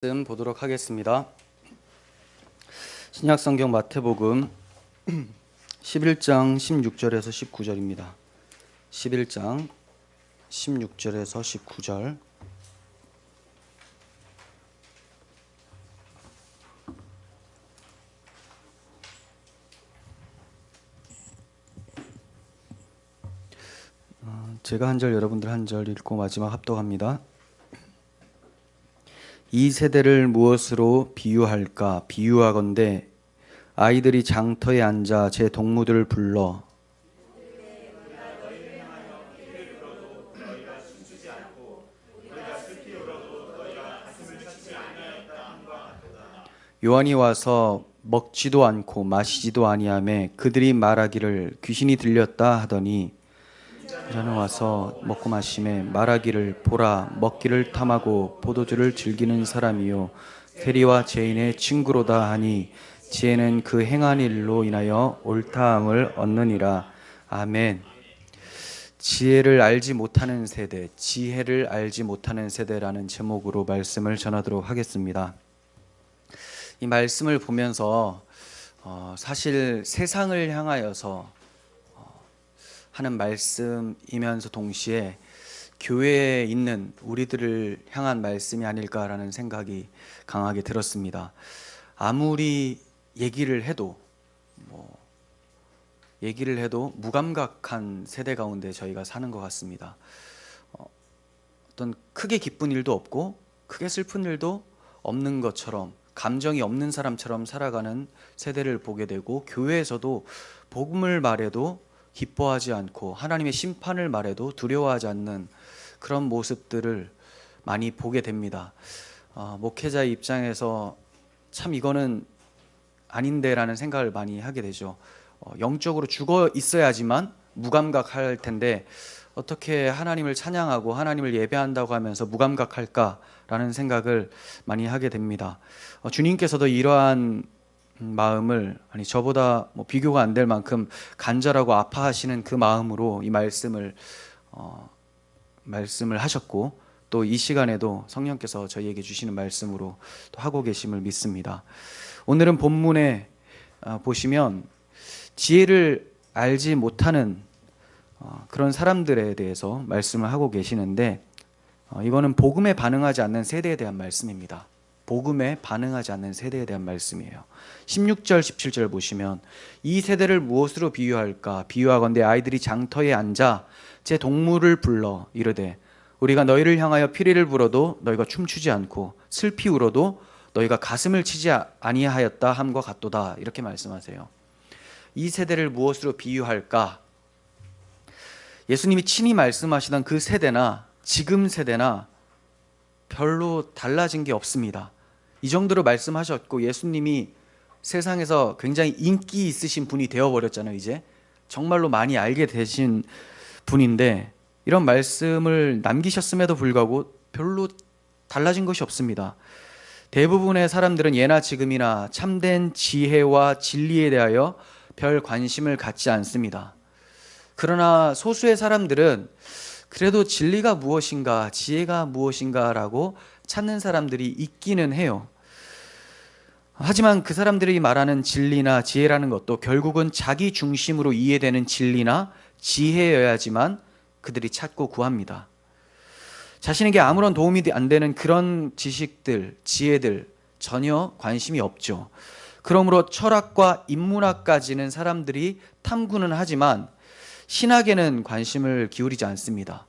말씀 보도록 하겠습니다. 신약성경 마태복음 11장 16절에서 19절입니다. 11장 16절에서 19절. 제가 한 절, 여러분들 한 절 읽고 마지막 합독합니다. 이 세대를 무엇으로 비유할까? 비유하건대 아이들이 장터에 앉아 제 동무들을 불러 요한이 와서 먹지도 않고 마시지도 아니하매 그들이 말하기를 귀신이 들렸다 하더니 저는 와서 먹고 마시매 말하기를 보라 먹기를 탐하고 포도주를 즐기는 사람이요 세리와 죄인의 친구로다 하니 지혜는 그 행한 일로 인하여 옳다함을 얻느니라. 아멘. 지혜를 알지 못하는 세대, 지혜를 알지 못하는 세대라는 제목으로 말씀을 전하도록 하겠습니다. 이 말씀을 보면서 사실 세상을 향하여서 하는 말씀이면서 동시에 교회에 있는 우리들을 향한 말씀이 아닐까라는 생각이 강하게 들었습니다. 아무리 얘기를 해도 무감각한 세대 가운데 저희가 사는 것 같습니다. 어떤 크게 기쁜 일도 없고 크게 슬픈 일도 없는 것처럼 감정이 없는 사람처럼 살아가는 세대를 보게 되고, 교회에서도 복음을 말해도 기뻐하지 않고 하나님의 심판을 말해도 두려워하지 않는 그런 모습들을 많이 보게 됩니다. 목회자의 입장에서 참 이거는 아닌데라는 생각을 많이 하게 되죠. 영적으로 죽어 있어야지만 무감각할 텐데 어떻게 하나님을 찬양하고 하나님을 예배한다고 하면서 무감각할까라는 생각을 많이 하게 됩니다. 주님께서도 이러한 마음을 저보다 비교가 안 될 만큼 간절하고 아파하시는 그 마음으로 이 말씀을 하셨고, 또 이 시간에도 성령께서 저희에게 주시는 말씀으로 또 하고 계심을 믿습니다. 오늘은 본문에 보시면 지혜를 알지 못하는 그런 사람들에 대해서 말씀을 하고 계시는데, 이거는 복음에 반응하지 않는 세대에 대한 말씀입니다. 복음에 반응하지 않는 세대에 대한 말씀이에요. 16절 17절 보시면 이 세대를 무엇으로 비유할까? 비유하건대 아이들이 장터에 앉아 제 동무를 불러 이르되 우리가 너희를 향하여 피리를 불어도 너희가 춤추지 않고 슬피 울어도 너희가 가슴을 치지 아니하였다 함과 같도다, 이렇게 말씀하세요. 이 세대를 무엇으로 비유할까? 예수님이 친히 말씀하시던 그 세대나 지금 세대나 별로 달라진 게 없습니다. 이 정도로 말씀하셨고, 예수님이 세상에서 굉장히 인기 있으신 분이 되어버렸잖아요. 이제 정말로 많이 알게 되신 분인데 이런 말씀을 남기셨음에도 불구하고 별로 달라진 것이 없습니다. 대부분의 사람들은 예나 지금이나 참된 지혜와 진리에 대하여 별 관심을 갖지 않습니다. 그러나 소수의 사람들은 그래도 진리가 무엇인가, 지혜가 무엇인가라고 찾는 사람들이 있기는 해요. 하지만 그 사람들이 말하는 진리나 지혜라는 것도 결국은 자기 중심으로 이해되는 진리나 지혜여야지만 그들이 찾고 구합니다. 자신에게 아무런 도움이 안 되는 그런 지식들, 지혜들 전혀 관심이 없죠. 그러므로 철학과 인문학까지는 사람들이 탐구는 하지만 신학에는 관심을 기울이지 않습니다.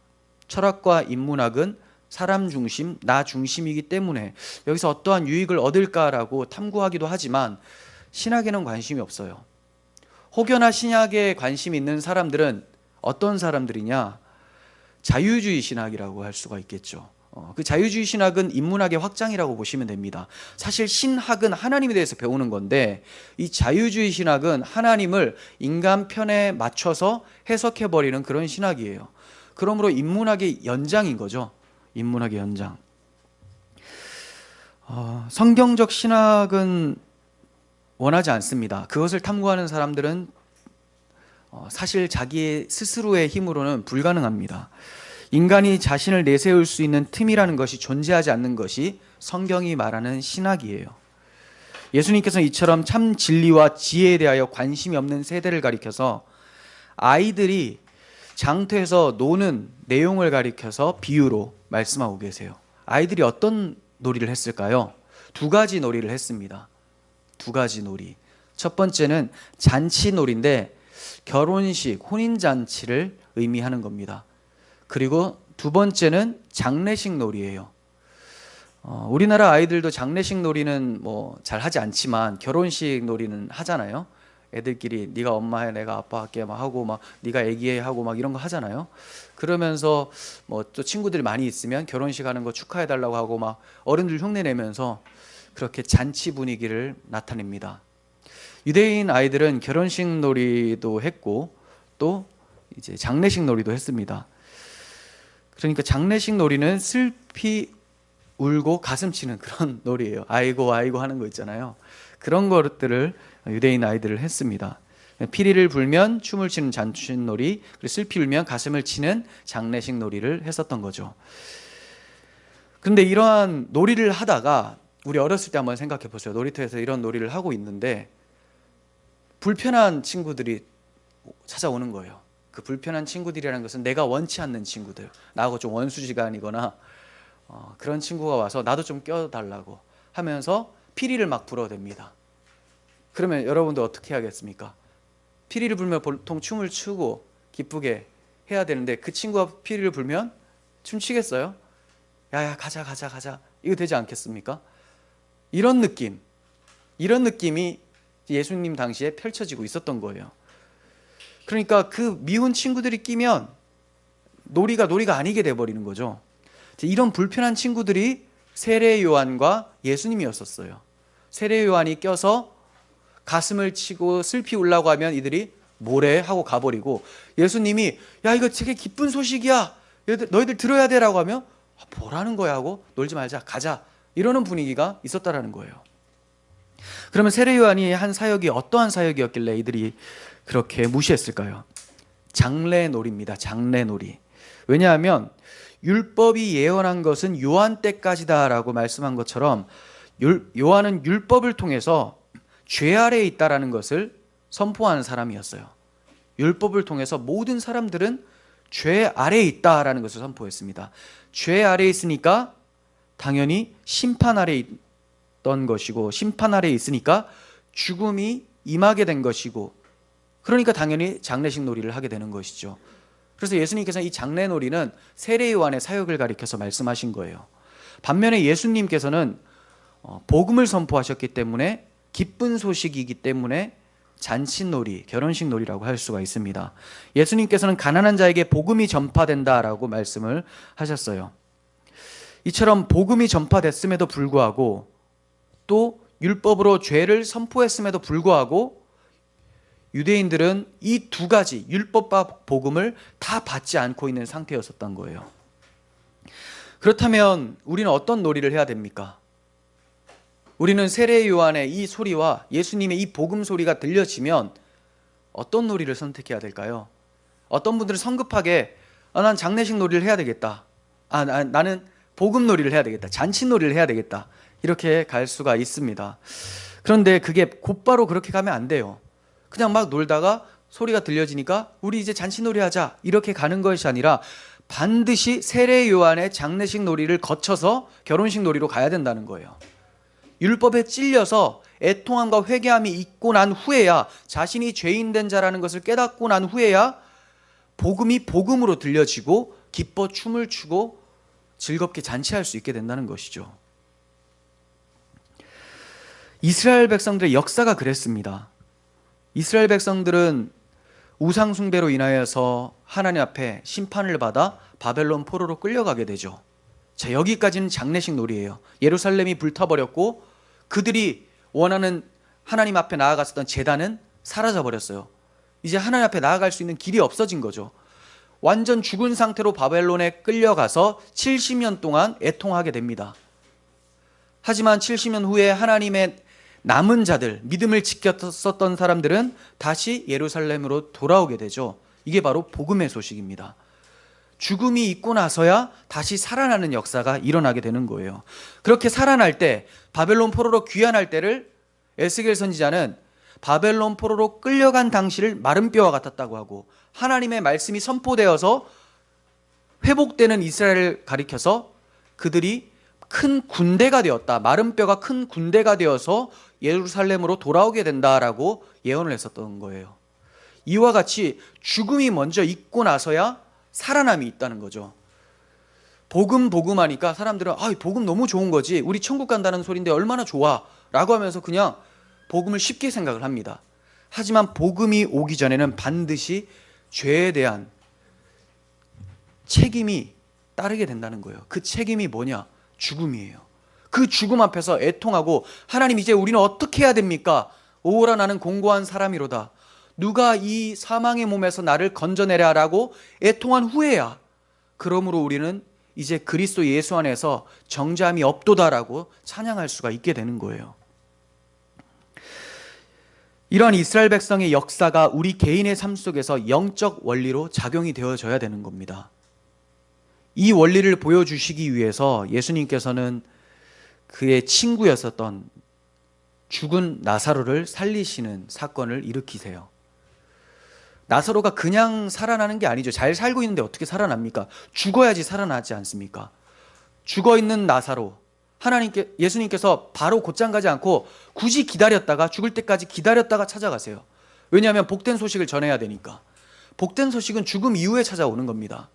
철학과 인문학은 사람 중심, 나 중심이기 때문에 여기서 어떠한 유익을 얻을까라고 탐구하기도 하지만 신학에는 관심이 없어요. 혹여나 신학에 관심이 있는 사람들은 어떤 사람들이냐? 자유주의 신학이라고 할 수가 있겠죠. 그 자유주의 신학은 인문학의 확장이라고 보시면 됩니다. 사실 신학은 하나님에 대해서 배우는 건데, 이 자유주의 신학은 하나님을 인간 편에 맞춰서 해석해버리는 그런 신학이에요. 그러므로 인문학의 연장인 거죠. 인문학의 연장. 성경적 신학은 원하지 않습니다. 그것을 탐구하는 사람들은 사실 자기 스스로의 힘으로는 불가능합니다. 인간이 자신을 내세울 수 있는 틈이라는 것이 존재하지 않는 것이 성경이 말하는 신학이에요. 예수님께서는 이처럼 참 진리와 지혜에 대하여 관심이 없는 세대를 가리켜서 아이들이 장터에서 노는 내용을 가리켜서 비유로 말씀하고 계세요. 아이들이 어떤 놀이를 했을까요? 두 가지 놀이를 했습니다. 두 가지 놀이. 첫 번째는 잔치놀이인데 결혼식, 혼인잔치를 의미하는 겁니다. 그리고 두 번째는 장례식 놀이예요. 우리나라 아이들도 장례식 놀이는 뭐 잘 하지 않지만 결혼식 놀이는 하잖아요. 애들끼리 네가 엄마 해, 내가 아빠 할게 막 하고 막 네가 애기 해 하고 막 이런 거 하잖아요. 그러면서 뭐 또 친구들이 많이 있으면 결혼식 하는 거 축하해 달라고 하고 막 어른들 흉내 내면서 그렇게 잔치 분위기를 나타냅니다. 유대인 아이들은 결혼식 놀이도 했고 또 이제 장례식 놀이도 했습니다. 그러니까 장례식 놀이는 슬피 울고 가슴 치는 그런 놀이예요. 아이고 아이고 하는 거 있잖아요. 그런 것들을 유대인 아이들을 했습니다. 피리를 불면 춤을 추는 잔치놀이, 그리고 슬피 울면 가슴을 치는 장례식 놀이를 했었던 거죠. 그런데 이러한 놀이를 하다가 우리 어렸을 때 한번 생각해 보세요. 놀이터에서 이런 놀이를 하고 있는데 불편한 친구들이 찾아오는 거예요. 그 불편한 친구들이라는 것은 내가 원치 않는 친구들, 나하고 좀 원수지간이거나 그런 친구가 와서 나도 좀 껴달라고 하면서 피리를 막 불어댑니다. 그러면 여러분도 어떻게 하겠습니까? 피리를 불면 보통 춤을 추고 기쁘게 해야 되는데 그 친구가 피리를 불면 춤추겠어요? 야야 가자 가자 가자 이거 되지 않겠습니까? 이런 느낌이 예수님 당시에 펼쳐지고 있었던 거예요. 그러니까 그 미운 친구들이 끼면 놀이가 아니게 돼버리는 거죠. 이런 불편한 친구들이 세례 요한과 예수님이었었어요. 세례 요한이 껴서 가슴을 치고 슬피 울라고 하면 이들이 뭐래 하고 가버리고, 예수님이 야 이거 되게 기쁜 소식이야 너희들 들어야 돼라고 하면 뭐라는 거야 하고 놀지 말자 가자 이러는 분위기가 있었다라는 거예요. 그러면 세례 요한이 한 사역이 어떠한 사역이었길래 이들이 그렇게 무시했을까요? 장례놀이입니다. 장례놀이. 왜냐하면 율법이 예언한 것은 요한 때까지다라고 말씀한 것처럼 요한은 율법을 통해서 죄 아래에 있다라는 것을 선포하는 사람이었어요. 율법을 통해서 모든 사람들은 죄 아래에 있다라는 것을 선포했습니다. 죄 아래에 있으니까 당연히 심판 아래에 있던 것이고, 심판 아래에 있으니까 죽음이 임하게 된 것이고, 그러니까 당연히 장례식 놀이를 하게 되는 것이죠. 그래서 예수님께서는 이 장례놀이는 세례 요한의 사역을 가리켜서 말씀하신 거예요. 반면에 예수님께서는 복음을 선포하셨기 때문에, 기쁜 소식이기 때문에 잔치놀이, 결혼식 놀이라고 할 수가 있습니다. 예수님께서는 가난한 자에게 복음이 전파된다라고 말씀을 하셨어요. 이처럼 복음이 전파됐음에도 불구하고 또 율법으로 죄를 선포했음에도 불구하고 유대인들은 이 두 가지 율법과 복음을 다 받지 않고 있는 상태였었던 거예요. 그렇다면 우리는 어떤 놀이를 해야 됩니까? 우리는 세례 요한의 이 소리와 예수님의 이 복음 소리가 들려지면 어떤 놀이를 선택해야 될까요? 어떤 분들은 성급하게 난 장례식 놀이를 해야 되겠다, 나는 복음 놀이를 해야 되겠다, 잔치 놀이를 해야 되겠다, 이렇게 갈 수가 있습니다. 그런데 그게 곧바로 그렇게 가면 안 돼요. 그냥 막 놀다가 소리가 들려지니까 우리 이제 잔치놀이 하자 이렇게 가는 것이 아니라 반드시 세례 요한의 장례식 놀이를 거쳐서 결혼식 놀이로 가야 된다는 거예요. 율법에 찔려서 애통함과 회개함이 있고 난 후에야, 자신이 죄인된 자라는 것을 깨닫고 난 후에야 복음이 복음으로 들려지고 기뻐 춤을 추고 즐겁게 잔치할 수 있게 된다는 것이죠. 이스라엘 백성들의 역사가 그랬습니다. 이스라엘 백성들은 우상 숭배로 인하여서 하나님 앞에 심판을 받아 바벨론 포로로 끌려가게 되죠. 자, 여기까지는 장례식 놀이예요. 예루살렘이 불타버렸고 그들이 원하는 하나님 앞에 나아갔었던 제단은 사라져 버렸어요. 이제 하나님 앞에 나아갈 수 있는 길이 없어진 거죠. 완전 죽은 상태로 바벨론에 끌려가서 70년 동안 애통하게 됩니다. 하지만 70년 후에 하나님의 남은 자들, 믿음을 지켰었던 사람들은 다시 예루살렘으로 돌아오게 되죠. 이게 바로 복음의 소식입니다. 죽음이 있고 나서야 다시 살아나는 역사가 일어나게 되는 거예요. 그렇게 살아날 때, 바벨론 포로로 귀환할 때를 에스겔 선지자는 바벨론 포로로 끌려간 당시를 마른 뼈와 같았다고 하고, 하나님의 말씀이 선포되어서 회복되는 이스라엘을 가리켜서 그들이 큰 군대가 되었다, 마른 뼈가 큰 군대가 되어서 예루살렘으로 돌아오게 된다라고 예언을 했었던 거예요. 이와 같이 죽음이 먼저 있고 나서야 살아남이 있다는 거죠. 복음 하니까 사람들은 복음 너무 좋은 거지, 우리 천국 간다는 소리인데 얼마나 좋아 라고 하면서 그냥 복음을 쉽게 생각을 합니다. 하지만 복음이 오기 전에는 반드시 죄에 대한 책임이 따르게 된다는 거예요. 그 책임이 뭐냐? 죽음이에요. 그 죽음 앞에서 애통하고, 하나님 이제 우리는 어떻게 해야 됩니까? 오라 나는 공고한 사람이로다. 누가 이 사망의 몸에서 나를 건져내랴 라고 애통한 후에야, 그러므로 우리는 이제 그리스도 예수 안에서 정죄함이 없도다라고 찬양할 수가 있게 되는 거예요. 이러한 이스라엘 백성의 역사가 우리 개인의 삶 속에서 영적 원리로 작용이 되어져야 되는 겁니다. 이 원리를 보여주시기 위해서 예수님께서는 그의 친구였었던 죽은 나사로를 살리시는 사건을 일으키세요. 나사로가 그냥 살아나는 게 아니죠. 잘 살고 있는데 어떻게 살아납니까? 죽어야지 살아나지 않습니까? 죽어있는 나사로, 예수님께서 바로 곧장 가지 않고 굳이 기다렸다가, 죽을 때까지 기다렸다가 찾아가세요. 왜냐하면 복된 소식을 전해야 되니까. 복된 소식은 죽음 이후에 찾아오는 겁니다.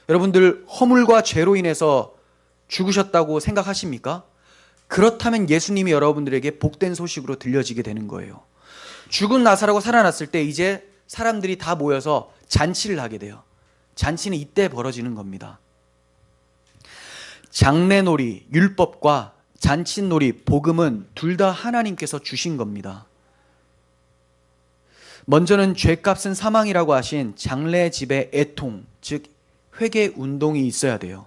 여러분들, 허물과 죄로 인해서 죽으셨다고 생각하십니까? 그렇다면 예수님이 여러분들에게 복된 소식으로 들려지게 되는 거예요. 죽은 나사로가 살아났을 때 이제 사람들이 다 모여서 잔치를 하게 돼요. 잔치는 이때 벌어지는 겁니다. 장례놀이, 율법과 잔치놀이, 복음은 둘 다 하나님께서 주신 겁니다. 먼저는 죄값은 사망이라고 하신 장례집의 애통, 즉 회개 운동이 있어야 돼요.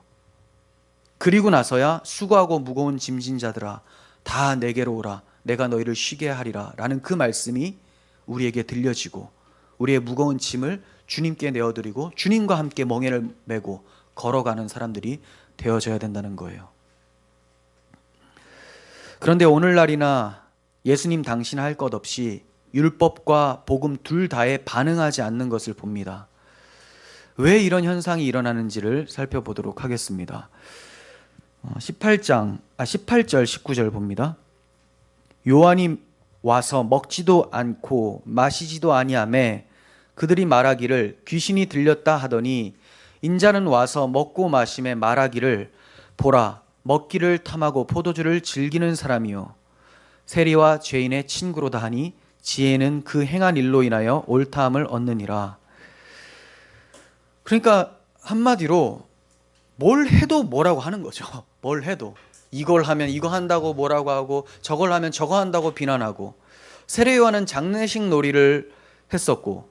그리고 나서야 수고하고 무거운 짐진 자들아 다 내게로 오라, 내가 너희를 쉬게 하리라 라는 그 말씀이 우리에게 들려지고, 우리의 무거운 짐을 주님께 내어드리고 주님과 함께 멍에를 메고 걸어가는 사람들이 되어져야 된다는 거예요. 그런데 오늘날이나 예수님 당신 할 것 없이 율법과 복음 둘 다에 반응하지 않는 것을 봅니다. 왜 이런 현상이 일어나는지를 살펴보도록 하겠습니다. 18절 19절 봅니다. 요한이 와서 먹지도 않고 마시지도 아니하매 그들이 말하기를 귀신이 들렸다 하더니, 인자는 와서 먹고 마심에 말하기를 보라, 먹기를 탐하고 포도주를 즐기는 사람이요 세리와 죄인의 친구로다 하니 지혜는 그 행한 일로 인하여 옳다함을 얻느니라. 그러니까 한마디로 뭘 해도 뭐라고 하는 거죠. 뭘 해도 이걸 하면 이거 한다고 뭐라고 하고, 저걸 하면 저거 한다고 비난하고. 세례요한은 장례식 놀이를 했었고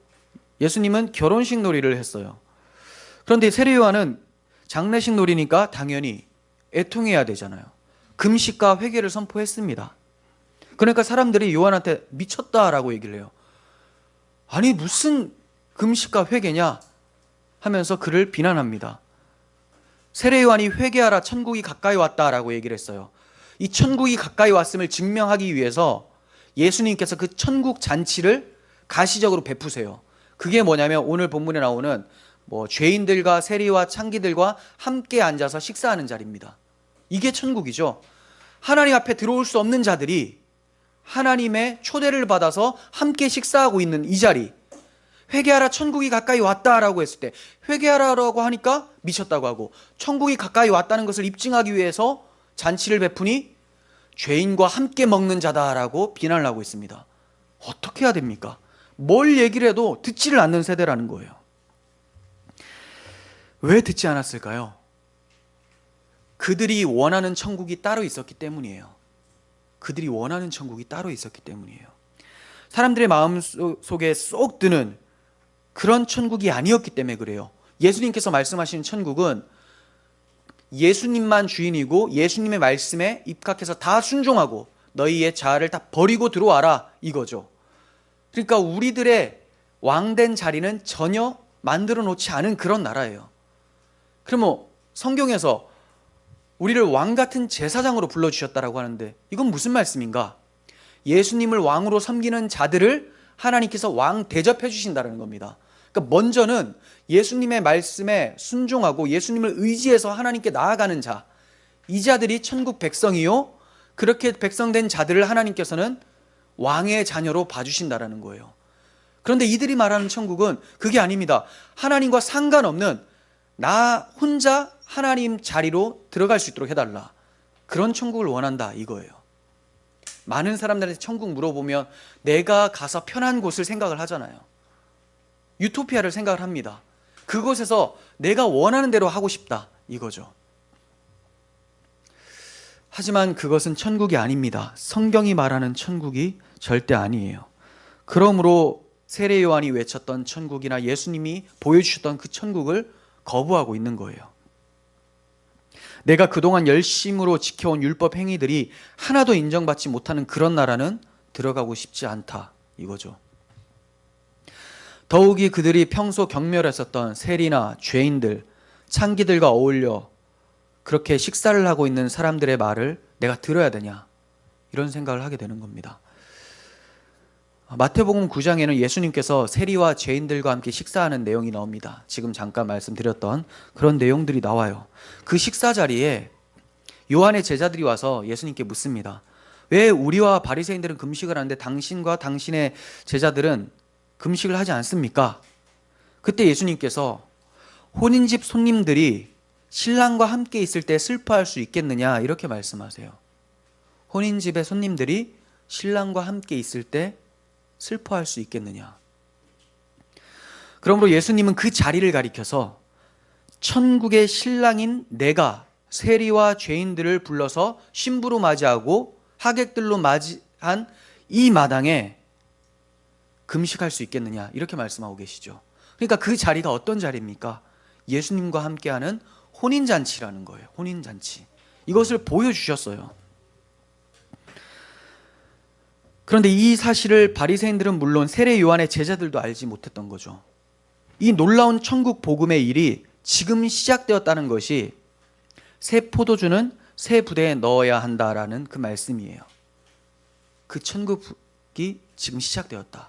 예수님은 결혼식 놀이를 했어요. 그런데 세례요한은 장례식 놀이니까 당연히 애통해야 되잖아요. 금식과 회개를 선포했습니다. 그러니까 사람들이 요한한테 미쳤다라고 얘기를 해요. 아니 무슨 금식과 회개냐 하면서 그를 비난합니다. 세례요한이 회개하라, 천국이 가까이 왔다라고 얘기를 했어요. 이 천국이 가까이 왔음을 증명하기 위해서 예수님께서 그 천국 잔치를 가시적으로 베푸세요. 그게 뭐냐면 오늘 본문에 나오는 죄인들과 세리와 창기들과 함께 앉아서 식사하는 자리입니다. 이게 천국이죠. 하나님 앞에 들어올 수 없는 자들이 하나님의 초대를 받아서 함께 식사하고 있는 이 자리, 회개하라 천국이 가까이 왔다라고 했을 때, 회개하라라고 하니까 미쳤다고 하고, 천국이 가까이 왔다는 것을 입증하기 위해서 잔치를 베푸니 죄인과 함께 먹는 자다라고 비난을 하고 있습니다. 어떻게 해야 됩니까? 뭘 얘기를 해도 듣지를 않는 세대라는 거예요. 왜 듣지 않았을까요? 그들이 원하는 천국이 따로 있었기 때문이에요. 그들이 원하는 천국이 따로 있었기 때문이에요. 사람들의 마음 속에 쏙 드는 그런 천국이 아니었기 때문에 그래요. 예수님께서 말씀하시는 천국은 예수님만 주인이고 예수님의 말씀에 입각해서 다 순종하고 너희의 자아를 다 버리고 들어와라 이거죠. 그러니까 우리들의 왕된 자리는 전혀 만들어 놓지 않은 그런 나라예요. 그러면 성경에서 우리를 왕 같은 제사장으로 불러주셨다라고 하는데 이건 무슨 말씀인가? 예수님을 왕으로 섬기는 자들을 하나님께서 왕 대접해 주신다는 겁니다. 그러니까 먼저는 예수님의 말씀에 순종하고 예수님을 의지해서 하나님께 나아가는 자, 이 자들이 천국 백성이요, 그렇게 백성된 자들을 하나님께서는 왕의 자녀로 봐주신다라는 거예요. 그런데 이들이 말하는 천국은 그게 아닙니다. 하나님과 상관없는 나 혼자 하나님 자리로 들어갈 수 있도록 해달라, 그런 천국을 원한다 이거예요. 많은 사람들한테 천국 물어보면 내가 가서 편한 곳을 생각을 하잖아요. 유토피아를 생각을 합니다. 그곳에서 내가 원하는 대로 하고 싶다 이거죠. 하지만 그것은 천국이 아닙니다. 성경이 말하는 천국이 절대 아니에요. 그러므로 세례 요한이 외쳤던 천국이나 예수님이 보여주셨던 그 천국을 거부하고 있는 거예요. 내가 그동안 열심으로 지켜온 율법 행위들이 하나도 인정받지 못하는 그런 나라는 들어가고 싶지 않다 이거죠. 더욱이 그들이 평소 경멸했었던 세리나 죄인들, 창기들과 어울려 그렇게 식사를 하고 있는 사람들의 말을 내가 들어야 되냐, 이런 생각을 하게 되는 겁니다. 마태복음 9장에는 예수님께서 세리와 죄인들과 함께 식사하는 내용이 나옵니다. 지금 잠깐 말씀드렸던 그런 내용들이 나와요. 그 식사 자리에 요한의 제자들이 와서 예수님께 묻습니다. 왜 우리와 바리새인들은 금식을 하는데 당신과 당신의 제자들은 금식을 하지 않습니까? 그때 예수님께서 혼인집 손님들이 신랑과 함께 있을 때 슬퍼할 수 있겠느냐 이렇게 말씀하세요. 혼인집의 손님들이 신랑과 함께 있을 때 슬퍼할 수 있겠느냐. 그러므로 예수님은 그 자리를 가리켜서 천국의 신랑인 내가 세리와 죄인들을 불러서 신부로 맞이하고 하객들로 맞이한 이 마당에 금식할 수 있겠느냐 이렇게 말씀하고 계시죠. 그러니까 그 자리가 어떤 자리입니까? 예수님과 함께하는 혼인잔치라는 거예요. 혼인잔치. 이것을 보여주셨어요. 그런데 이 사실을 바리새인들은 물론 세례 요한의 제자들도 알지 못했던 거죠. 이 놀라운 천국 복음의 일이 지금 시작되었다는 것이 새 포도주는 새 부대에 넣어야 한다라는 그 말씀이에요. 그 천국이 지금 시작되었다.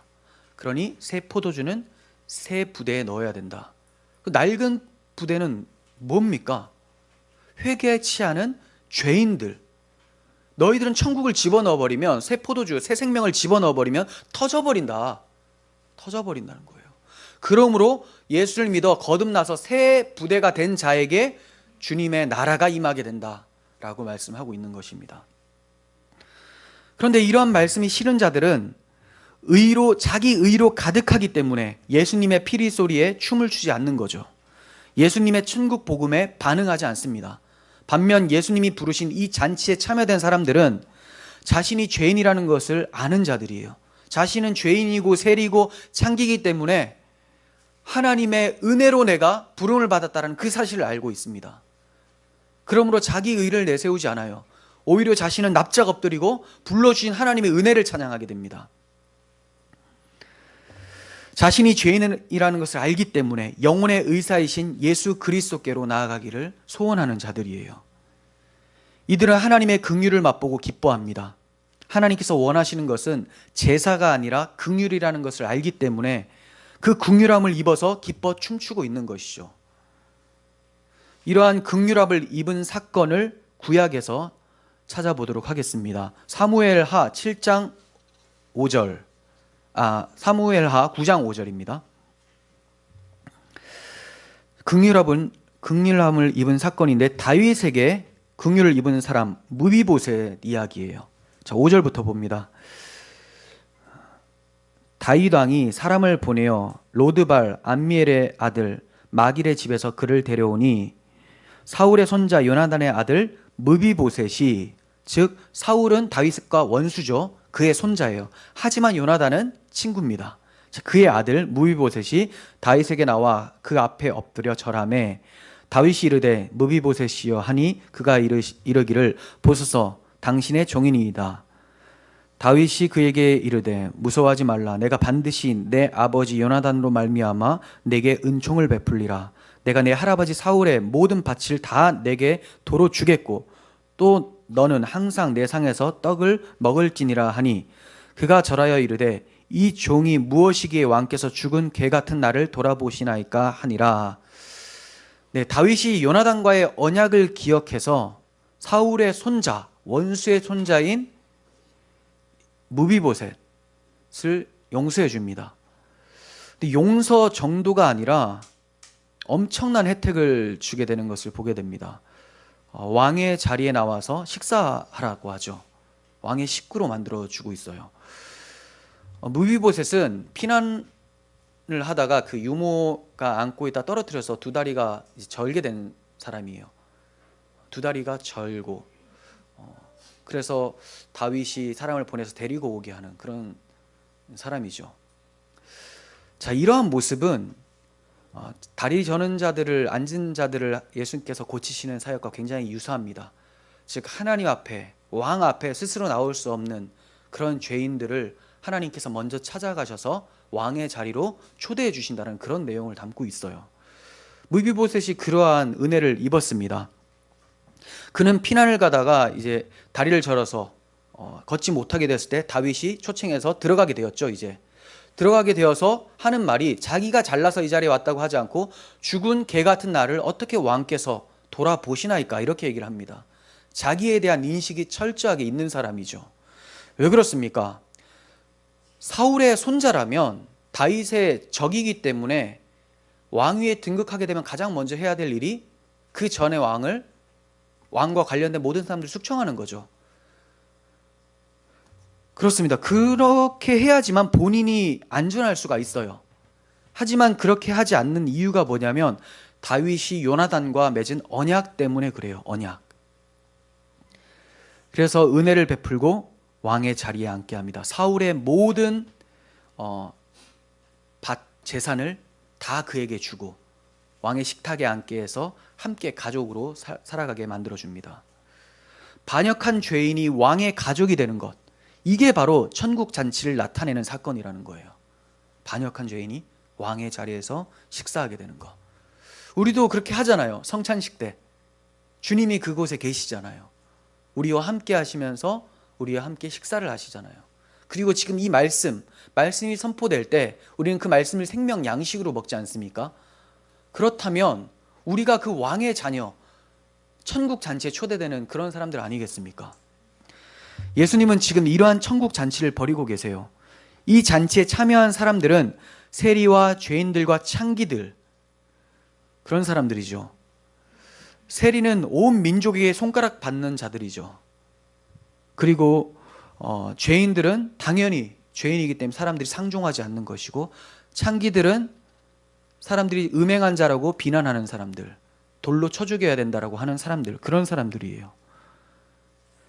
그러니 새 포도주는 새 부대에 넣어야 된다. 그 낡은 부대는 뭡니까? 회개치 않은 죄인들. 너희들은 천국을 집어넣어버리면, 새 포도주, 새 생명을 집어넣어버리면 터져버린다. 터져버린다는 거예요. 그러므로 예수를 믿어 거듭나서 새 부대가 된 자에게 주님의 나라가 임하게 된다라고 말씀하고 있는 것입니다. 그런데 이러한 말씀이 싫은 자들은 자기 의로 가득하기 때문에 예수님의 피리 소리에 춤을 추지 않는 거죠. 예수님의 천국 복음에 반응하지 않습니다. 반면 예수님이 부르신 이 잔치에 참여된 사람들은 자신이 죄인이라는 것을 아는 자들이에요. 자신은 죄인이고 세리고 창기이기 때문에 하나님의 은혜로 내가 부름을 받았다는 그 사실을 알고 있습니다. 그러므로 자기 의를 내세우지 않아요. 오히려 자신은 납작 엎드리고 불러주신 하나님의 은혜를 찬양하게 됩니다. 자신이 죄인이라는 것을 알기 때문에 영혼의 의사이신 예수 그리스도께로 나아가기를 소원하는 자들이에요. 이들은 하나님의 긍휼을 맛보고 기뻐합니다. 하나님께서 원하시는 것은 제사가 아니라 긍휼이라는 것을 알기 때문에 그 긍휼함을 입어서 기뻐 춤추고 있는 것이죠. 이러한 긍휼함을 입은 사건을 구약에서 찾아보도록 하겠습니다. 사무엘하 7장 5절, 사무엘하 9장 5절입니다. 긍휼함을 입은 사건인데 다윗에게 긍휼을 입은 사람 무비보셋 이야기예요. 자, 5절부터 봅니다. 다윗 왕이 사람을 보내어 로드발 암미엘의 아들 마길의 집에서 그를 데려오니 사울의 손자 요나단의 아들 무비보셋이, 즉 사울은 다윗과 원수죠. 그의 손자예요. 하지만 요나단은 친구입니다. 그의 아들 무비보셋이 다윗에게 나와 그 앞에 엎드려 절하매 다윗이 이르되 무비보셋이여 하니 그가 이르기를 보소서 당신의 종이니이다. 다윗이 그에게 이르되 무서워하지 말라. 내가 반드시 내 아버지 요나단으로 말미암아 내게 은총을 베풀리라. 내가 내 할아버지 사울의 모든 밭을 다 내게 도로 주겠고 또 너는 항상 내 상에서 떡을 먹을지니라 하니 그가 절하여 이르되 이 종이 무엇이기에 왕께서 죽은 개 같은 나를 돌아보시나이까 하니라. 네, 다윗이 요나단과의 언약을 기억해서 사울의 손자, 원수의 손자인 무비보셋을 용서해 줍니다. 근데 용서 정도가 아니라 엄청난 혜택을 주게 되는 것을 보게 됩니다. 왕의 자리에 나와서 식사하라고 하죠. 왕의 식구로 만들어 주고 있어요. 무비보셋은 피난을 하다가 그 유모가 안고 있다 떨어뜨려서 두 다리가 절게 된 사람이에요. 두 다리가 절고 그래서 다윗이 사람을 보내서 데리고 오게 하는 그런 사람이죠. 자, 이러한 모습은 다리 저는 자들을, 앉은 자들을 예수님께서 고치시는 사역과 굉장히 유사합니다. 즉 하나님 앞에, 왕 앞에 스스로 나올 수 없는 그런 죄인들을 하나님께서 먼저 찾아가셔서 왕의 자리로 초대해 주신다는 그런 내용을 담고 있어요. 무비보셋이 그러한 은혜를 입었습니다. 그는 피난을 가다가 이제 다리를 절어서 걷지 못하게 됐을 때 다윗이 초청해서 들어가게 되었죠. 이제 들어가게 되어서 하는 말이 자기가 잘나서 이 자리에 왔다고 하지 않고 죽은 개 같은 나를 어떻게 왕께서 돌아보시나이까 이렇게 얘기를 합니다. 자기에 대한 인식이 철저하게 있는 사람이죠. 왜 그렇습니까? 사울의 손자라면 다윗의 적이기 때문에 왕위에 등극하게 되면 가장 먼저 해야 될 일이 그 전의 왕과 관련된 모든 사람들을 숙청하는 거죠. 그렇습니다. 그렇게 해야지만 본인이 안전할 수가 있어요. 하지만 그렇게 하지 않는 이유가 뭐냐면 다윗이 요나단과 맺은 언약 때문에 그래요. 언약. 그래서 은혜를 베풀고 왕의 자리에 앉게 합니다. 사울의 모든 밭 재산을 다 그에게 주고 왕의 식탁에 앉게 해서 함께 가족으로 살아가게 만들어줍니다. 반역한 죄인이 왕의 가족이 되는 것, 이게 바로 천국 잔치를 나타내는 사건이라는 거예요. 반역한 죄인이 왕의 자리에서 식사하게 되는 것. 우리도 그렇게 하잖아요. 성찬식 때 주님이 그곳에 계시잖아요. 우리와 함께 하시면서 우리와 함께 식사를 하시잖아요. 그리고 지금 이 말씀이 선포될 때 우리는 그 말씀을 생명 양식으로 먹지 않습니까? 그렇다면 우리가 그 왕의 자녀, 천국 잔치에 초대되는 그런 사람들 아니겠습니까? 예수님은 지금 이러한 천국 잔치를 벌이고 계세요. 이 잔치에 참여한 사람들은 세리와 죄인들과 창기들, 그런 사람들이죠. 세리는 온 민족에게 손가락 받는 자들이죠. 그리고 죄인들은 당연히 죄인이기 때문에 사람들이 상종하지 않는 것이고, 창기들은 사람들이 음행한 자라고 비난하는 사람들, 돌로 쳐 죽여야 된다라고 하는 사람들, 그런 사람들이에요.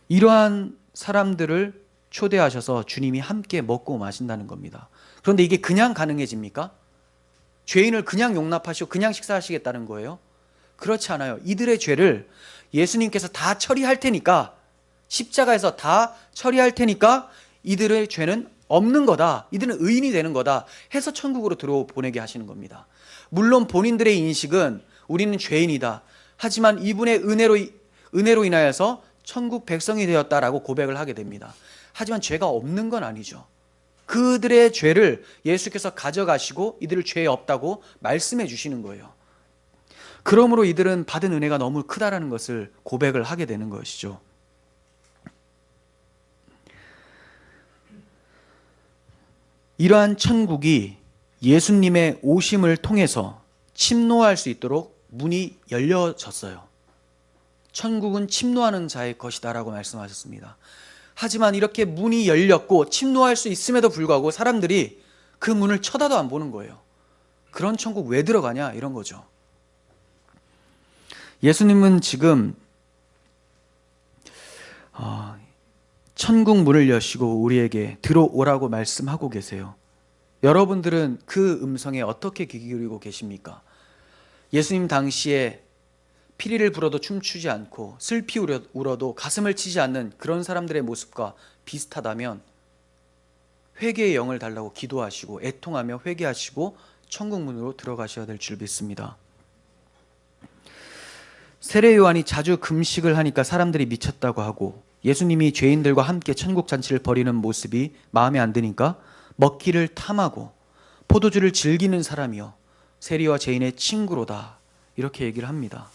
이러한 사람들을 초대하셔서 주님이 함께 먹고 마신다는 겁니다. 그런데 이게 그냥 가능해집니까? 죄인을 그냥 용납하시고 그냥 식사하시겠다는 거예요? 그렇지 않아요. 이들의 죄를 예수님께서 다 처리할 테니까, 십자가에서 다 처리할 테니까 이들의 죄는 없는 거다, 이들은 의인이 되는 거다 해서 천국으로 들어보내게 하시는 겁니다. 물론 본인들의 인식은 우리는 죄인이다, 하지만 이분의 은혜로 인하여서 천국 백성이 되었다라고 고백을 하게 됩니다. 하지만 죄가 없는 건 아니죠. 그들의 죄를 예수께서 가져가시고 이들을 죄 없다고 말씀해 주시는 거예요. 그러므로 이들은 받은 은혜가 너무 크다라는 것을 고백을 하게 되는 것이죠. 이러한 천국이 예수님의 오심을 통해서 침노할 수 있도록 문이 열려졌어요. 천국은 침노하는 자의 것이다 라고 말씀하셨습니다. 하지만 이렇게 문이 열렸고 침노할 수 있음에도 불구하고 사람들이 그 문을 쳐다도 안 보는 거예요. 그런 천국 왜 들어가냐, 이런 거죠. 예수님은 지금 천국 문을 여시고 우리에게 들어오라고 말씀하고 계세요. 여러분들은 그 음성에 어떻게 귀 기울이고 계십니까? 예수님 당시에 피리를 불어도 춤추지 않고 슬피 울어도 가슴을 치지 않는 그런 사람들의 모습과 비슷하다면 회개의 영을 달라고 기도하시고 애통하며 회개하시고 천국 문으로 들어가셔야 될 줄 믿습니다. 세례 요한이 자주 금식을 하니까 사람들이 미쳤다고 하고, 예수님이 죄인들과 함께 천국 잔치를 벌이는 모습이 마음에 안 드니까 먹기를 탐하고 포도주를 즐기는 사람이요 세리와 죄인의 친구로다, 이렇게 얘기를 합니다.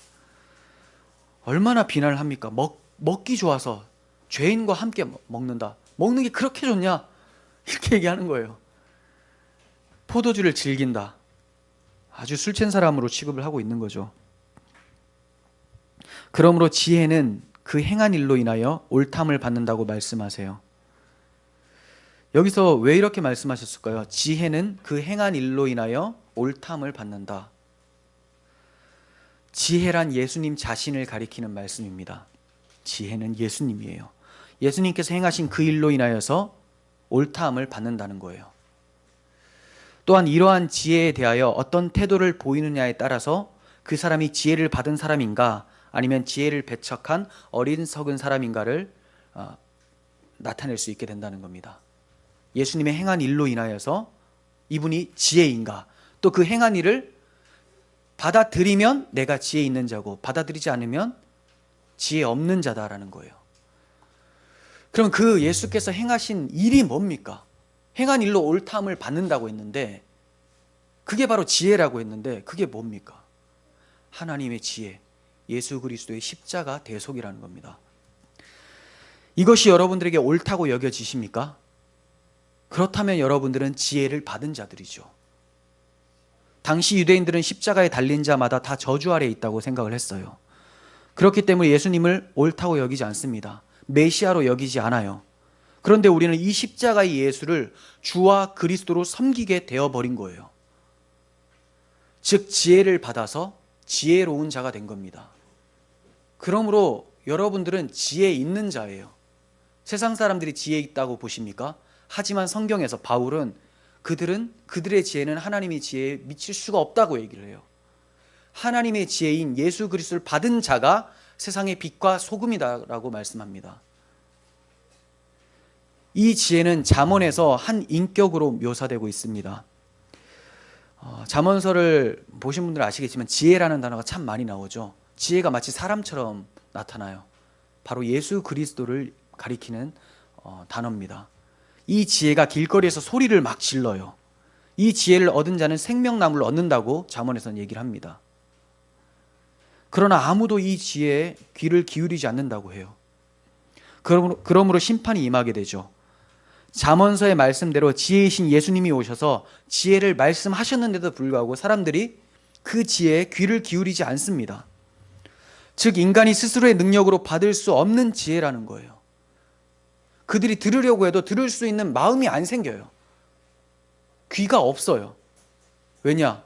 얼마나 비난을 합니까? 먹기 좋아서 죄인과 함께 먹는다. 먹는 게 그렇게 좋냐? 이렇게 얘기하는 거예요. 포도주를 즐긴다. 아주 술 취한 사람으로 취급을 하고 있는 거죠. 그러므로 지혜는 그 행한 일로 인하여 옳담을 받는다고 말씀하세요. 여기서 왜 이렇게 말씀하셨을까요? 지혜는 그 행한 일로 인하여 옳담을 받는다. 지혜란 예수님 자신을 가리키는 말씀입니다. 지혜는 예수님이에요. 예수님께서 행하신 그 일로 인하여서 옳다함을 받는다는 거예요. 또한 이러한 지혜에 대하여 어떤 태도를 보이느냐에 따라서 그 사람이 지혜를 받은 사람인가 아니면 지혜를 배척한 어리석은 사람인가를 나타낼 수 있게 된다는 겁니다. 예수님의 행한 일로 인하여서 이분이 지혜인가, 또 그 행한 일을 받아들이면 내가 지혜 있는 자고 받아들이지 않으면 지혜 없는 자다라는 거예요. 그럼 그 예수께서 행하신 일이 뭡니까? 행한 일로 옳다함을 받는다고 했는데 그게 바로 지혜라고 했는데 그게 뭡니까? 하나님의 지혜, 예수 그리스도의 십자가 대속이라는 겁니다. 이것이 여러분들에게 옳다고 여겨지십니까? 그렇다면 여러분들은 지혜를 받은 자들이죠. 당시 유대인들은 십자가에 달린 자마다 다 저주 아래에 있다고 생각을 했어요. 그렇기 때문에 예수님을 옳다고 여기지 않습니다. 메시아로 여기지 않아요. 그런데 우리는 이 십자가의 예수를 주와 그리스도로 섬기게 되어버린 거예요. 즉 지혜를 받아서 지혜로운 자가 된 겁니다. 그러므로 여러분들은 지혜 있는 자예요. 세상 사람들이 지혜 있다고 보십니까? 하지만 성경에서 바울은 그들의 지혜는 하나님의 지혜에 미칠 수가 없다고 얘기를 해요. 하나님의 지혜인 예수 그리스도를 받은 자가 세상의 빛과 소금이다라고 말씀합니다. 이 지혜는 잠언에서 한 인격으로 묘사되고 있습니다. 잠언서를 보신 분들은 아시겠지만 지혜라는 단어가 참 많이 나오죠. 지혜가 마치 사람처럼 나타나요. 바로 예수 그리스도를 가리키는 단어입니다. 이 지혜가 길거리에서 소리를 막 질러요. 이 지혜를 얻은 자는 생명나무를 얻는다고 잠언에서는 얘기를 합니다. 그러나 아무도 이 지혜에 귀를 기울이지 않는다고 해요. 그러므로 심판이 임하게 되죠. 잠언서의 말씀대로 지혜이신 예수님이 오셔서 지혜를 말씀하셨는데도 불구하고 사람들이 그 지혜에 귀를 기울이지 않습니다. 즉 인간이 스스로의 능력으로 받을 수 없는 지혜라는 거예요. 그들이 들으려고 해도 들을 수 있는 마음이 안 생겨요. 귀가 없어요. 왜냐?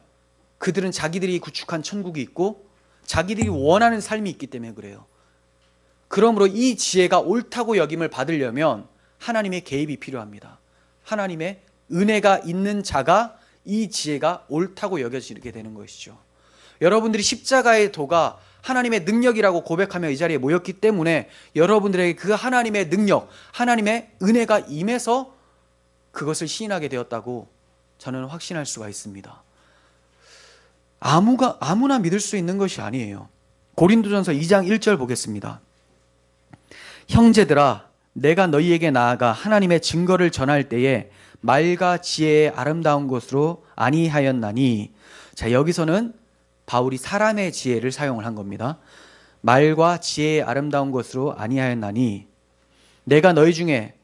그들은 자기들이 구축한 천국이 있고 자기들이 원하는 삶이 있기 때문에 그래요. 그러므로 이 지혜가 옳다고 여김을 받으려면 하나님의 개입이 필요합니다. 하나님의 은혜가 있는 자가 이 지혜가 옳다고 여겨지게 되는 것이죠. 여러분들이 십자가의 도가 하나님의 능력이라고 고백하며 이 자리에 모였기 때문에 여러분들에게 그 하나님의 능력, 하나님의 은혜가 임해서 그것을 시인하게 되었다고 저는 확신할 수가 있습니다. 아무나 믿을 수 있는 것이 아니에요. 고린도전서 2장 1절 보겠습니다. 형제들아, 내가 너희에게 나아가 하나님의 증거를 전할 때에 말과 지혜의 아름다운 것으로 아니하였나니. 자, 여기서는 바울이 사람의 지혜를 사용을 한 겁니다. 말과 지혜의 아름다운 것으로 아니하였나니 내가 너희 중에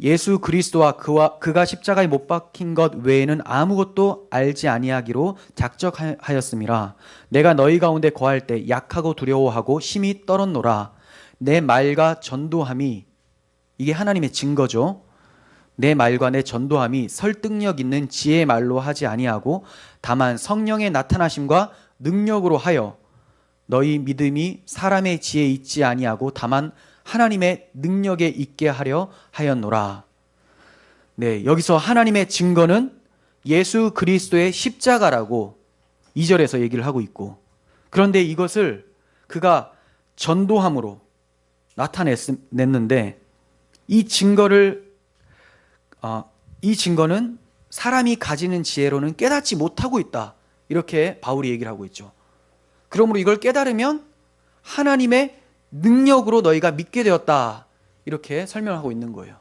예수 그리스도와 그가 십자가에 못 박힌 것 외에는 아무것도 알지 아니하기로 작정하였음이라. 내가 너희 가운데 거할 때 약하고 두려워하고 심히 떨었노라. 내 말과 전도함이, 이게 하나님의 증거죠. 내 말과 내 전도함이 설득력 있는 지혜의 말로 하지 아니하고 다만 성령의 나타나심과 능력으로 하여 너희 믿음이 사람의 지혜에 있지 아니하고 다만 하나님의 능력에 있게 하려 하였노라. 네, 여기서 하나님의 증거는 예수 그리스도의 십자가라고 2절에서 얘기를 하고 있고, 그런데 이것을 그가 전도함으로 나타냈는데 이 증거는 사람이 가지는 지혜로는 깨닫지 못하고 있다, 이렇게 바울이 얘기를 하고 있죠. 그러므로 이걸 깨달으면 하나님의 능력으로 너희가 믿게 되었다. 이렇게 설명하고 있는 거예요.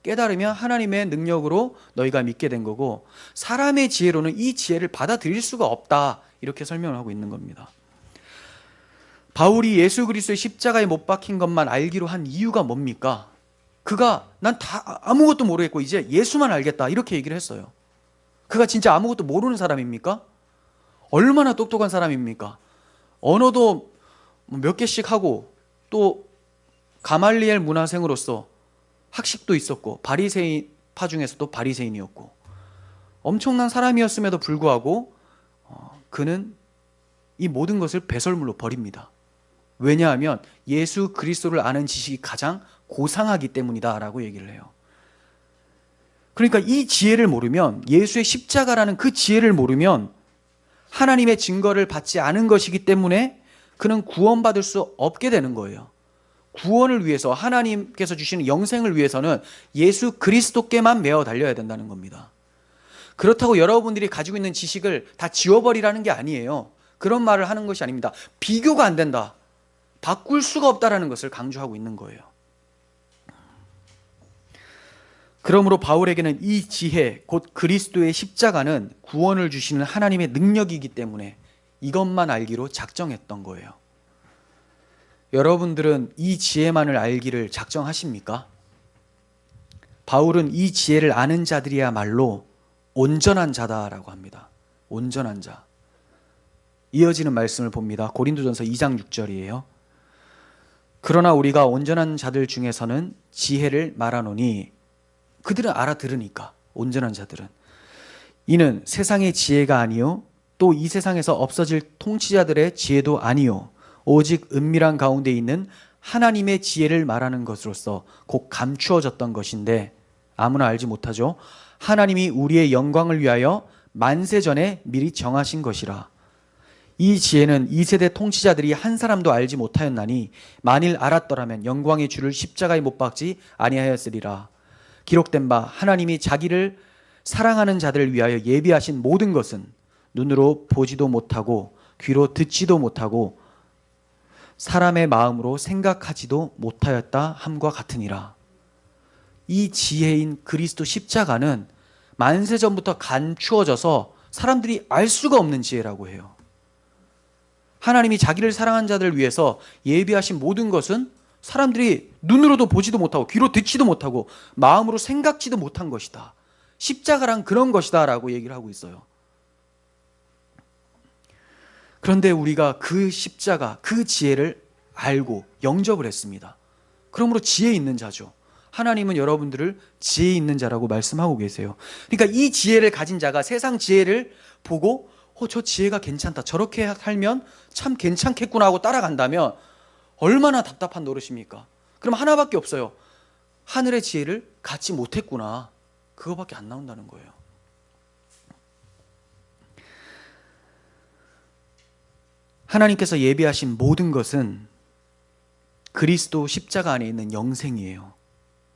깨달으면 하나님의 능력으로 너희가 믿게 된 거고, 사람의 지혜로는 이 지혜를 받아들일 수가 없다. 이렇게 설명을 하고 있는 겁니다. 바울이 예수 그리스도의 십자가에 못 박힌 것만 알기로 한 이유가 뭡니까? 그가 난 다 아무것도 모르겠고 이제 예수만 알겠다. 이렇게 얘기를 했어요. 그가 진짜 아무것도 모르는 사람입니까? 얼마나 똑똑한 사람입니까? 언어도 몇 개씩 하고, 또 가말리엘 문화생으로서 학식도 있었고, 바리새인파 중에서도 바리새인이었고, 엄청난 사람이었음에도 불구하고 그는 이 모든 것을 배설물로 버립니다. 왜냐하면 예수 그리스도를 아는 지식이 가장 고상하기 때문이다 라고 얘기를 해요. 그러니까 이 지혜를 모르면, 예수의 십자가라는 그 지혜를 모르면 하나님의 증거를 받지 않은 것이기 때문에 그는 구원받을 수 없게 되는 거예요. 구원을 위해서, 하나님께서 주시는 영생을 위해서는 예수 그리스도께만 매어 달려야 된다는 겁니다. 그렇다고 여러분들이 가지고 있는 지식을 다 지워버리라는 게 아니에요. 그런 말을 하는 것이 아닙니다. 비교가 안 된다, 바꿀 수가 없다라는 것을 강조하고 있는 거예요. 그러므로 바울에게는 이 지혜, 곧 그리스도의 십자가는 구원을 주시는 하나님의 능력이기 때문에 이것만 알기로 작정했던 거예요. 여러분들은 이 지혜만을 알기를 작정하십니까? 바울은 이 지혜를 아는 자들이야말로 온전한 자다라고 합니다. 온전한 자. 이어지는 말씀을 봅니다. 고린도전서 2장 6절이에요. 그러나 우리가 온전한 자들 중에서는 지혜를 말하노니, 그들은 알아들으니까, 온전한 자들은. 이는 세상의 지혜가 아니요 또 이 세상에서 없어질 통치자들의 지혜도 아니요 오직 은밀한 가운데 있는 하나님의 지혜를 말하는 것으로서 곧 감추어졌던 것인데 아무나 알지 못하죠. 하나님이 우리의 영광을 위하여 만세 전에 미리 정하신 것이라. 이 지혜는 이 세대 통치자들이 한 사람도 알지 못하였나니 만일 알았더라면 영광의 주를 십자가에 못 박지 아니하였으리라. 기록된 바 하나님이 자기를 사랑하는 자들을 위하여 예비하신 모든 것은 눈으로 보지도 못하고 귀로 듣지도 못하고 사람의 마음으로 생각하지도 못하였다 함과 같으니라. 이 지혜인 그리스도 십자가는 만세전부터 감추어져서 사람들이 알 수가 없는 지혜라고 해요. 하나님이 자기를 사랑한 자들을 위해서 예비하신 모든 것은 사람들이 눈으로도 보지도 못하고 귀로 듣지도 못하고 마음으로 생각지도 못한 것이다. 십자가란 그런 것이다 라고 얘기를 하고 있어요. 그런데 우리가 그 십자가, 그 지혜를 알고 영접을 했습니다. 그러므로 지혜 있는 자죠. 하나님은 여러분들을 지혜 있는 자라고 말씀하고 계세요. 그러니까 이 지혜를 가진 자가 세상 지혜를 보고 저 지혜가 괜찮다, 저렇게 살면 참 괜찮겠구나 하고 따라간다면 얼마나 답답한 노릇입니까? 그럼 하나밖에 없어요. 하늘의 지혜를 갖지 못했구나, 그거밖에 안 나온다는 거예요. 하나님께서 예비하신 모든 것은 그리스도 십자가 안에 있는 영생이에요.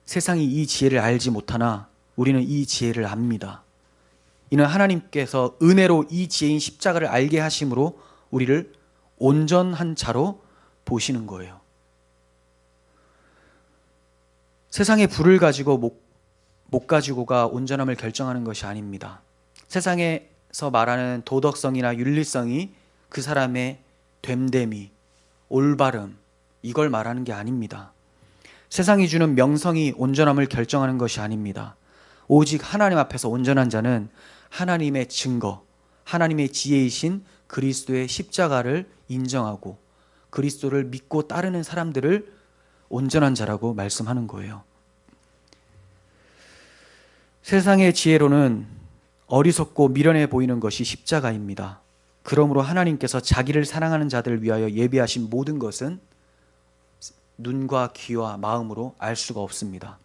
세상이 이 지혜를 알지 못하나 우리는 이 지혜를 압니다. 이는 하나님께서 은혜로 이 지혜인 십자가를 알게 하심으로 우리를 온전한 자로 보시는 거예요. 세상의 불을 가지고 못 가지고가 온전함을 결정하는 것이 아닙니다. 세상에서 말하는 도덕성이나 윤리성이 그 사람의 됨됨이, 올바름, 이걸 말하는 게 아닙니다. 세상이 주는 명성이 온전함을 결정하는 것이 아닙니다. 오직 하나님 앞에서 온전한 자는 하나님의 증거, 하나님의 지혜이신 그리스도의 십자가를 인정하고 그리스도를 믿고 따르는 사람들을 온전한 자라고 말씀하는 거예요. 세상의 지혜로는 어리석고 미련해 보이는 것이 십자가입니다. 그러므로 하나님께서 자기를 사랑하는 자들을 위하여 예비하신 모든 것은 눈과 귀와 마음으로 알 수가 없습니다.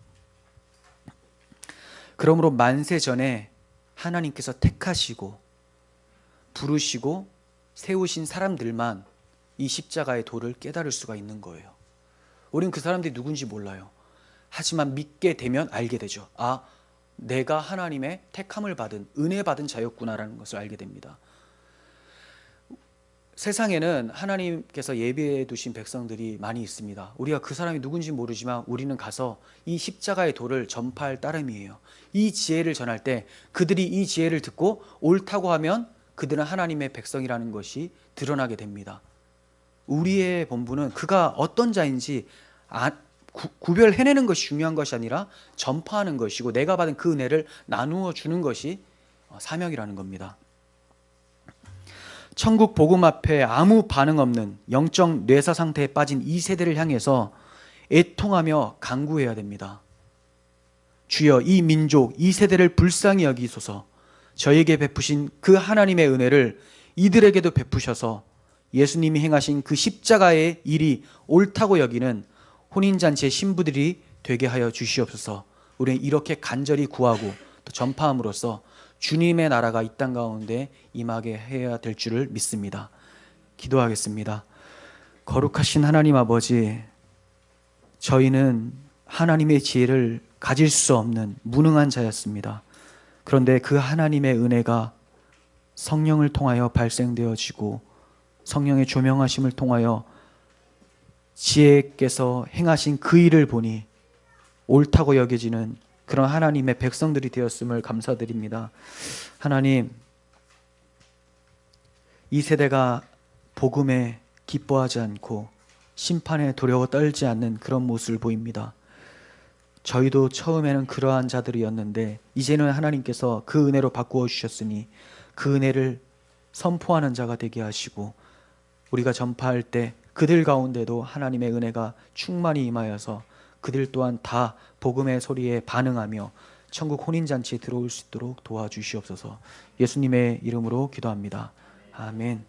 그러므로 만세 전에 하나님께서 택하시고 부르시고 세우신 사람들만 이 십자가의 도를 깨달을 수가 있는 거예요. 우린 그 사람들이 누군지 몰라요. 하지만 믿게 되면 알게 되죠. 아, 내가 하나님의 택함을 받은, 은혜 받은 자였구나라는 것을 알게 됩니다. 세상에는 하나님께서 예비해 두신 백성들이 많이 있습니다. 우리가 그 사람이 누군지 모르지만 우리는 가서 이 십자가의 도를 전파할 따름이에요. 이 지혜를 전할 때 그들이 이 지혜를 듣고 옳다고 하면 그들은 하나님의 백성이라는 것이 드러나게 됩니다. 우리의 본분은 그가 어떤 자인지 구별해내는 것이 중요한 것이 아니라 전파하는 것이고, 내가 받은 그 은혜를 나누어 주는 것이 사명이라는 겁니다. 천국 복음 앞에 아무 반응 없는 영적 뇌사 상태에 빠진 이 세대를 향해서 애통하며 간구해야 됩니다. 주여, 이 민족, 이 세대를 불쌍히 여기소서. 저에게 베푸신 그 하나님의 은혜를 이들에게도 베푸셔서 예수님이 행하신 그 십자가의 일이 옳다고 여기는 혼인잔치의 신부들이 되게 하여 주시옵소서. 우리는 이렇게 간절히 구하고 또 전파함으로써 주님의 나라가 이 땅 가운데 임하게 해야 될 줄을 믿습니다. 기도하겠습니다. 거룩하신 하나님 아버지, 저희는 하나님의 지혜를 가질 수 없는 무능한 자였습니다. 그런데 그 하나님의 은혜가 성령을 통하여 발생되어지고 성령의 조명하심을 통하여 지혜께서 행하신 그 일을 보니 옳다고 여겨지는 그런 하나님의 백성들이 되었음을 감사드립니다. 하나님, 이 세대가 복음에 기뻐하지 않고 심판에 두려워 떨지 않는 그런 모습을 보입니다. 저희도 처음에는 그러한 자들이었는데 이제는 하나님께서 그 은혜로 바꾸어 주셨으니 그 은혜를 선포하는 자가 되게 하시고, 우리가 전파할 때 그들 가운데도 하나님의 은혜가 충만히 임하여서 그들 또한 다 복음의 소리에 반응하며 천국 혼인잔치에 들어올 수 있도록 도와주시옵소서. 예수님의 이름으로 기도합니다. 아멘.